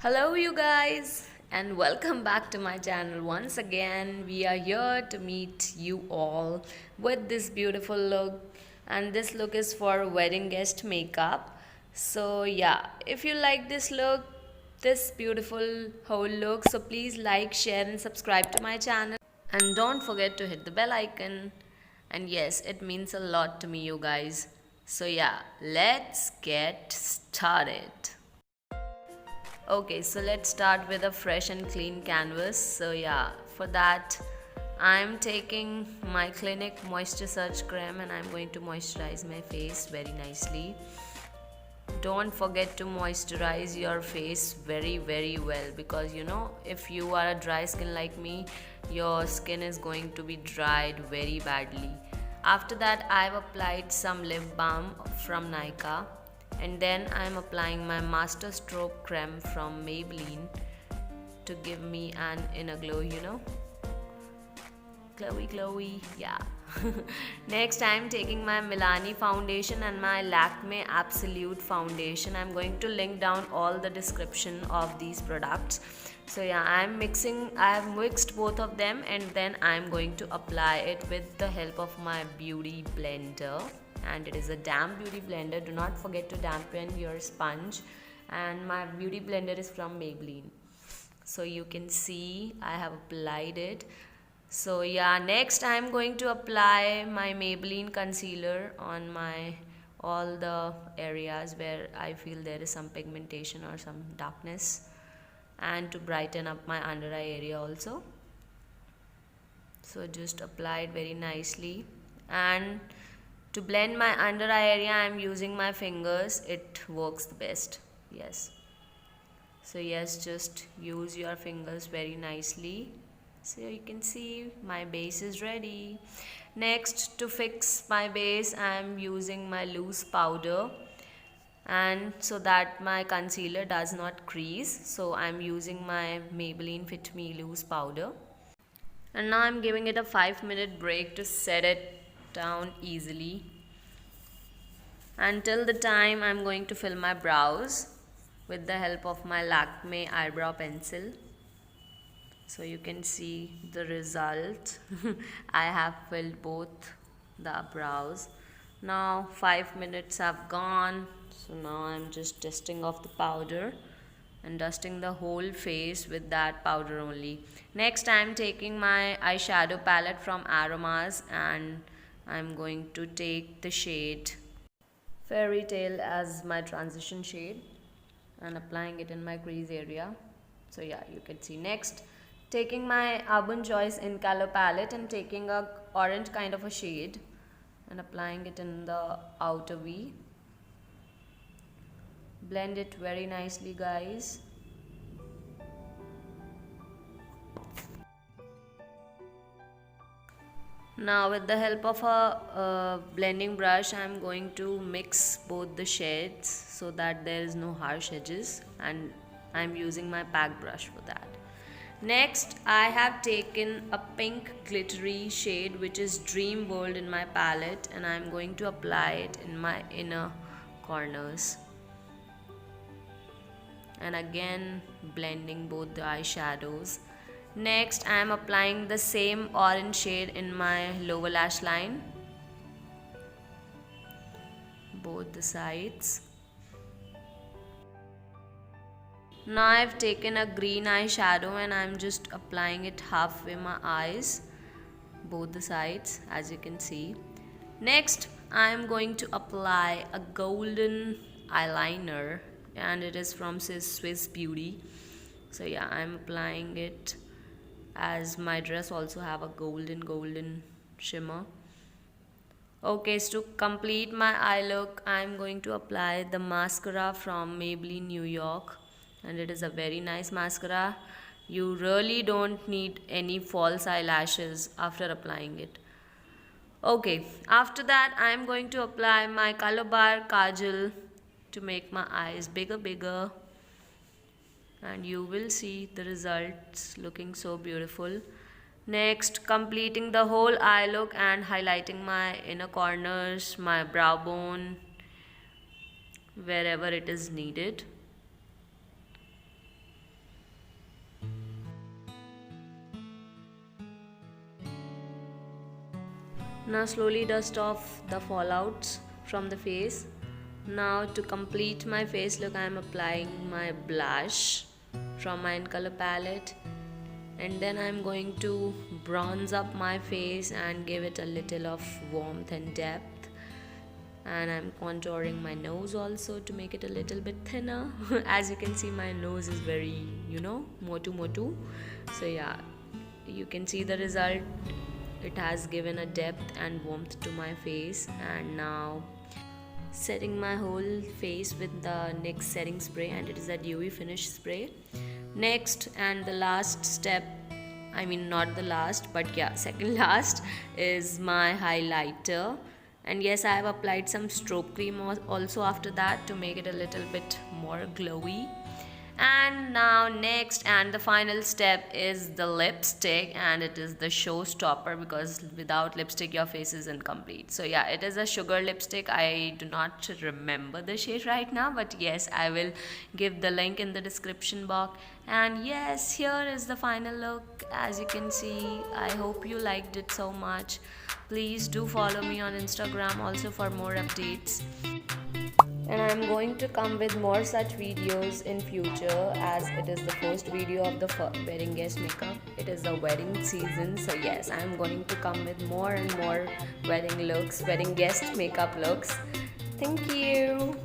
Hello, you guys, and welcome back to my channel once again. We are here to meet you all with this beautiful look, and this look is for wedding guest makeup. So, yeah, if you like this look, this beautiful whole look, so please like, share, and subscribe to my channel. And don't forget to hit the bell icon. And yes, it means a lot to me, you guys. So, yeah, let's get started. Okay, so let's start with a fresh and clean canvas. So yeah, for that I'm taking my Clinique Moisture Surge Cream and I'm going to moisturize my face very nicely. Don't forget to moisturize your face very well, because if you are a dry skin like me, your skin is going to be dried very badly. After that, I've applied some lip balm from Nykaa, and then I'm applying my Master Stroke Creme from Maybelline to give me an inner glow. Glowy, yeah. Next, I'm taking my Milani foundation and my Lakme Absolute foundation. I'm going to link down all the description of these products. So yeah, I have mixed both of them, and then I'm going to apply it with the help of my beauty blender. And it is a damp beauty blender. Do not forget to dampen your sponge. And my beauty blender is from Maybelline. So you can see I have applied it. So yeah, next I'm going to apply my Maybelline concealer on my all the areas where I feel there is some pigmentation or some darkness, and to brighten up my under eye area also. So just apply it very nicely, and to blend my under eye area I'm using my fingers. It works the best. Yes. So yes, just use your fingers very nicely. So you can see my base is ready. Next, to fix my base, I am using my loose powder, and so that my concealer does not crease, so I am using my Maybelline Fit Me loose powder. And now I am giving it a 5-minute break to set it down easily. Until the time, I am going to fill my brows with the help of my Lakme eyebrow pencil. So you can see the result. I have filled both the brows. Now 5 minutes have gone, so now I'm just dusting off the powder and dusting the whole face with that powder only. Next, I'm taking my eyeshadow palette from Aromas, and I'm going to take the shade Fairy Tale as my transition shade and applying it in my crease area. So yeah, you can see. Next, taking my Urban Choice in color palette and taking a orange kind of a shade and applying it in the outer V. Blend it very nicely, guys. Now with the help of a blending brush, I am going to mix both the shades so that there is no harsh edges, and I am using my pack brush for that. Next, I have taken a pink glittery shade which is Dream World in my palette, and I am going to apply it in my inner corners. And again blending both the eyeshadows. Next, I am applying the same orange shade in my lower lash line, both the sides. Now I've taken a green eyeshadow and I'm just applying it halfway my eyes, both the sides, as you can see. Next, I am going to apply a golden eyeliner, and it is from Swiss Beauty. So yeah, I'm applying it, as my dress also have a golden shimmer. Okay, so to complete my eye look, I'm going to apply the mascara from Maybelline New York, and it is a very nice mascara. You really don't need any false eyelashes after applying it. Okay, after that I'm going to apply my Color Bar Kajal to make my eyes bigger, and you will see the results looking so beautiful. Next, completing the whole eye look and highlighting my inner corners, my brow bone, wherever it is needed. Now slowly dust off the fallouts from the face. Now to complete my face look, I am applying my blush from my In Color palette, and then I'm going to bronze up my face and give it a little of warmth and depth. And I'm contouring my nose also to make it a little bit thinner. As you can see, my nose is very, motu. So yeah, you can see the result. It has given a depth and warmth to my face. And now setting my whole face with the NYX setting spray, and it is a dewy finish spray. Next and the last step, I mean not the last, but yeah, second last, is my highlighter. And yes, I have applied some stroke cream also after that to make it a little bit more glowy. And now next and the final step is the lipstick, and it is the showstopper because without lipstick your face is incomplete. So yeah, it is a sugar lipstick. I do not remember the shade right now, but yes, I will give the link in the description box. And yes, here is the final look. As you can see, I hope you liked it so much. Please do follow me on Instagram also for more updates. And I'm going to come with more such videos in future, as it is the first video of the wedding guest makeup. It is the wedding season, so yes, I'm going to come with more and more wedding looks, wedding guest makeup looks. Thank you.